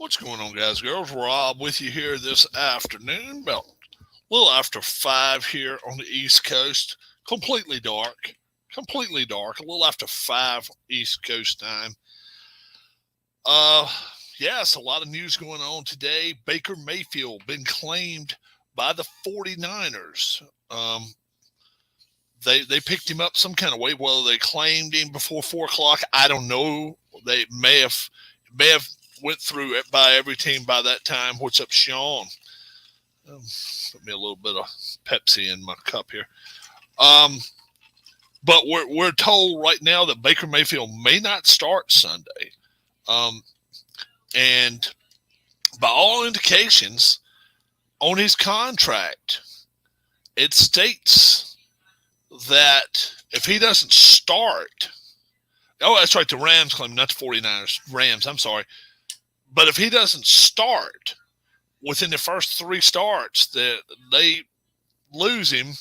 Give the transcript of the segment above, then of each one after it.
What's going on, guys, girls? Rob with you here this afternoon, about a little after 5 here on the East Coast. Completely dark, a little after 5 East Coast time. Uh, yes, a lot of news going on today. Baker Mayfield been claimed by the 49ers. They picked him up some kind of way. Whether they claimed him before 4 o'clock, I don't know. They may have went through it by every team by that time. What's up, Sean? Put me a little bit of Pepsi in my cup here. But we're told right now that Baker Mayfield may not start Sunday. And by all indications, on his contract, it states that if he doesn't start, that's right, the Rams claim, not the 49ers, Rams, I'm sorry. But if he doesn't start within the first 3 starts, that they lose him.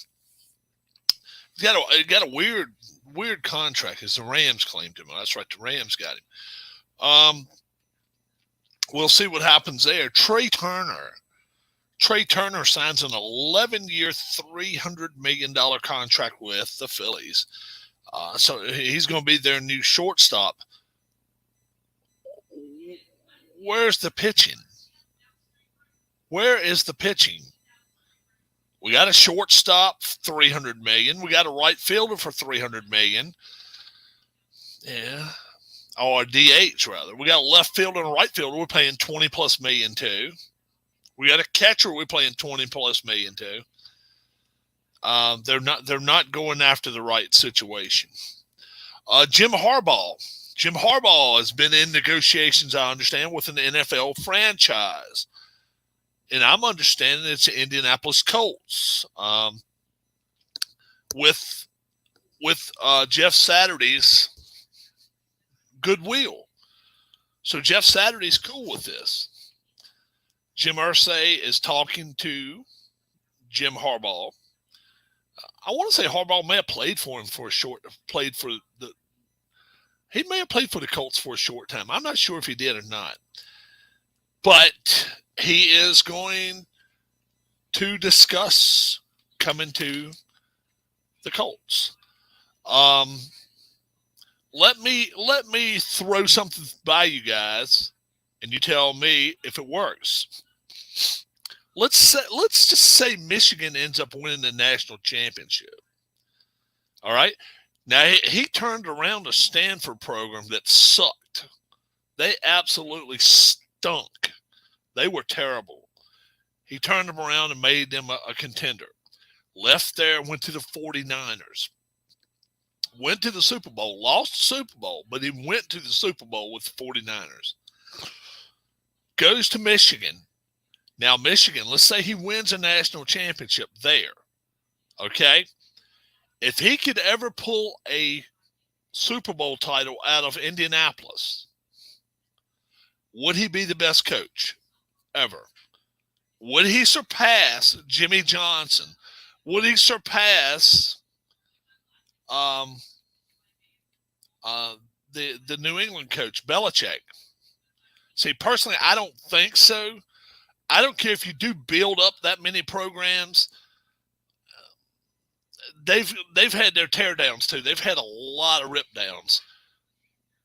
He got a weird contract, as the Rams claimed him. That's right, the Rams got him. We'll see what happens there. Trey Turner signs an 11-year, $300 million contract with the Phillies. So he's going to be their new shortstop. Where's the pitching? Where is the pitching? We got a shortstop, $300 million. We got a right fielder for $300 million. Yeah. Or DH, rather. We got a left fielder and a right fielder. We're paying $20+ million too. We got a catcher. We're paying $20+ million too. They're not going after the right situation. Jim Harbaugh has been in negotiations, I understand, with an NFL franchise. And I'm understanding it's the Indianapolis Colts. With Jeff Saturday's goodwill. So Jeff Saturday's cool with this. Jim Irsay is talking to Jim Harbaugh. I want to say Harbaugh may have played for him he may have played for the Colts for a short time. I'm not sure if he did or not. But he is going to discuss coming to the Colts. Let me throw something by you guys, and you tell me if it works. Let's just say Michigan ends up winning the national championship. All right. Now, he turned around a Stanford program that sucked. They absolutely stunk. They were terrible. He turned them around and made them a contender. Left there, went to the 49ers. Went to the Super Bowl, lost the Super Bowl, but he went to the Super Bowl with the 49ers. Goes to Michigan. Now, Michigan, let's say he wins a national championship there. Okay? If he could ever pull a Super Bowl title out of Indianapolis, would he be the best coach ever? Would he surpass Jimmy Johnson? Would he surpass the New England coach, Belichick? See, personally, I don't think so. I don't care if you do build up that many programs. They've had their teardowns too. They've had a lot of rip downs.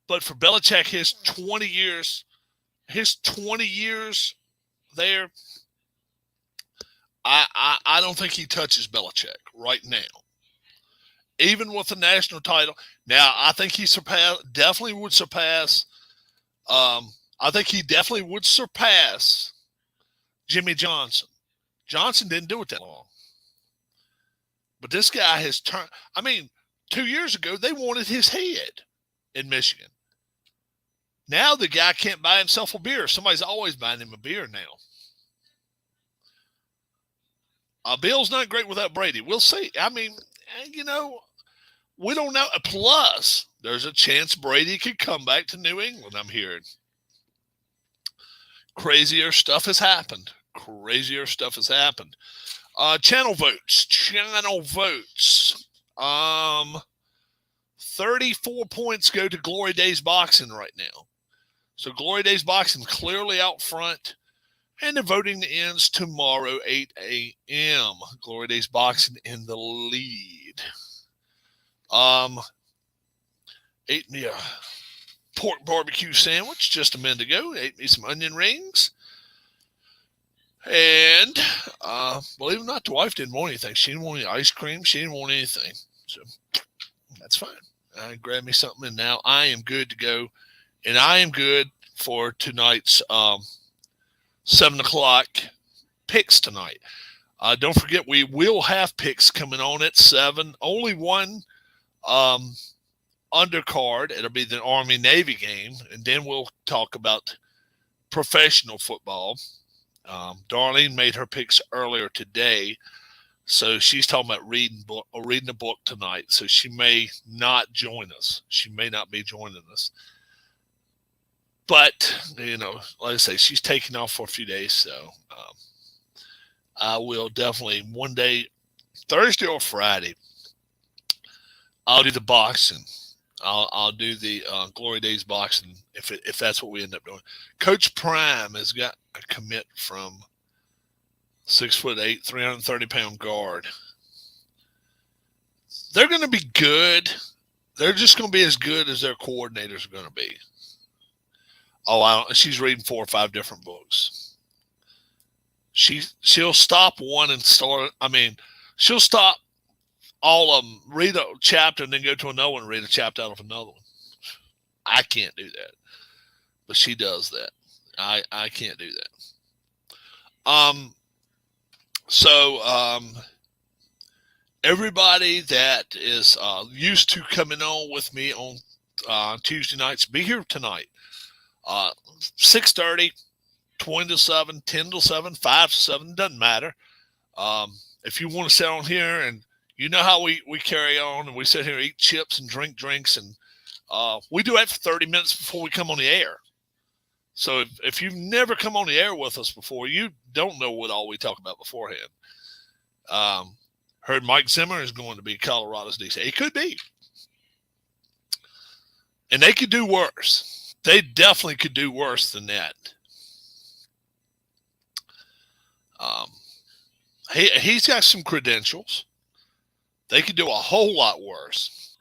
But for Belichick, his 20 years there, I don't think he touches Belichick right now. Even with the national title. Now, I think he definitely would surpass Jimmy Johnson. Johnson didn't do it that long. But this guy has turned. 2 years ago, they wanted his head in Michigan. Now the guy can't buy himself a beer. Somebody's always buying him a beer now. Bill's not great without Brady. We'll see. We don't know. Plus, there's a chance Brady could come back to New England, I'm hearing. Crazier stuff has happened. Channel votes. 34 points go to Glory Days Boxing right now. So Glory Days Boxing clearly out front. And the voting ends tomorrow, 8 a.m. Glory Days Boxing in the lead. Ate me a pork barbecue sandwich just a minute ago. Ate me some onion rings. And believe it or not, the wife didn't want anything. She didn't want any ice cream. She didn't want anything. So that's fine. I grabbed me something, and now I am good to go. And I am good for tonight's 7 o'clock picks tonight. Don't forget, we will have picks coming on at 7. Only one undercard. It'll be the Army-Navy game, and then we'll talk about professional football. Darlene made her picks earlier today, so she's talking about reading a book tonight. So she may not join us. She may not be joining us. But, you know, like I say, she's taking off for a few days, so I will definitely one day, Thursday or Friday, I'll do the boxing. I'll do the Glory Days boxing if that's what we end up doing. Coach Prime has got a commit from 6'8", 330-pound guard. They're going to be good. They're just going to be as good as their coordinators are going to be. She's reading 4 or 5 different books. She'll stop one and start. I mean, she'll stop all of them, read a chapter, and then go to another one and read a chapter out of another one. I can't do that, but she does that. I can't do that. So everybody that is used to coming on with me on Tuesday nights, be here tonight. 6:30, 20 to 7, 10 to 7, 5 to 7, doesn't matter. If you want to sit on here, and you know how we carry on, and we sit here, eat chips and drink drinks, and we do that for 30 minutes before we come on the air. So if you've never come on the air with us before, you don't know what all we talk about beforehand. Heard Mike Zimmer is going to be Colorado's DC. It could be. And they could do worse. They definitely could do worse than that. He's got some credentials. They could do a whole lot worse.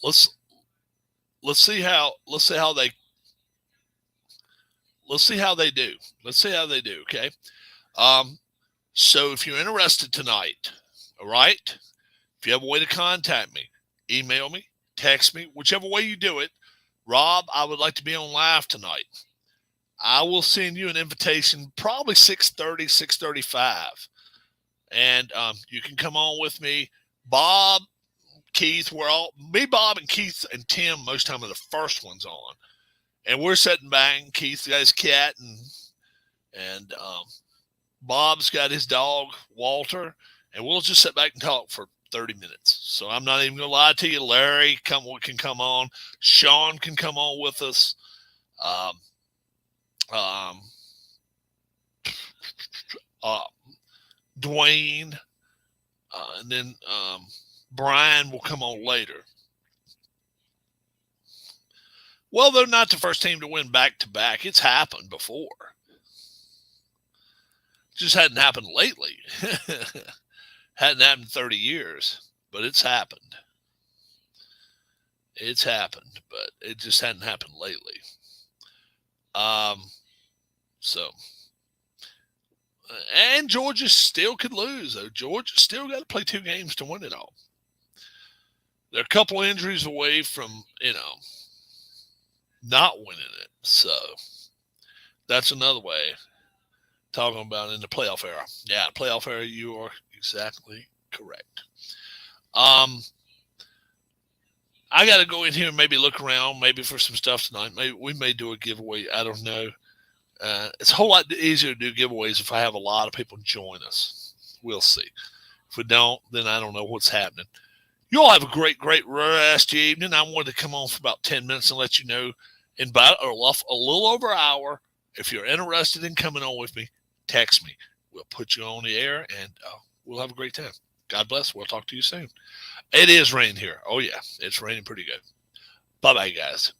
Let's see how they do. Let's see how they do. Okay. So if you're interested tonight, all right, if you have a way to contact me, email me, text me, whichever way you do it. Rob, I would like to be on live tonight. I will send you an invitation, probably 6:30, 6:35. And you can come on with me. Bob, Keith, Bob, and Keith, and Tim most time are the first ones on. And we're sitting back, and Keith's got his cat, and Bob's got his dog, Walter, and we'll just sit back and talk for 30 minutes. So I'm not even going to lie to you. Larry can come on. Sean can come on with us. Dwayne, and then Brian will come on later. Well, they're not the first team to win back-to-back. It's happened before. It just hadn't happened lately. Hadn't happened in 30 years, but it's happened. It's happened, but it just hadn't happened lately. And Georgia still could lose, though. Georgia still got to play 2 games to win it all. They're a couple of injuries away from, not winning it. So that's another way talking about in the playoff era. Yeah, playoff era, you are exactly correct. I got to go in here and maybe look around, maybe for some stuff tonight. Maybe we may do a giveaway. I don't know. It's a whole lot easier to do giveaways if I have a lot of people join us. We'll see. If we don't, then I don't know what's happening. You all have a great, great rest of your evening. I wanted to come on for about 10 minutes and let you know in about a little over an hour. If you're interested in coming on with me, text me. We'll put you on the air, and we'll have a great time. God bless. We'll talk to you soon. It is raining here. Oh, yeah. It's raining pretty good. Bye-bye, guys.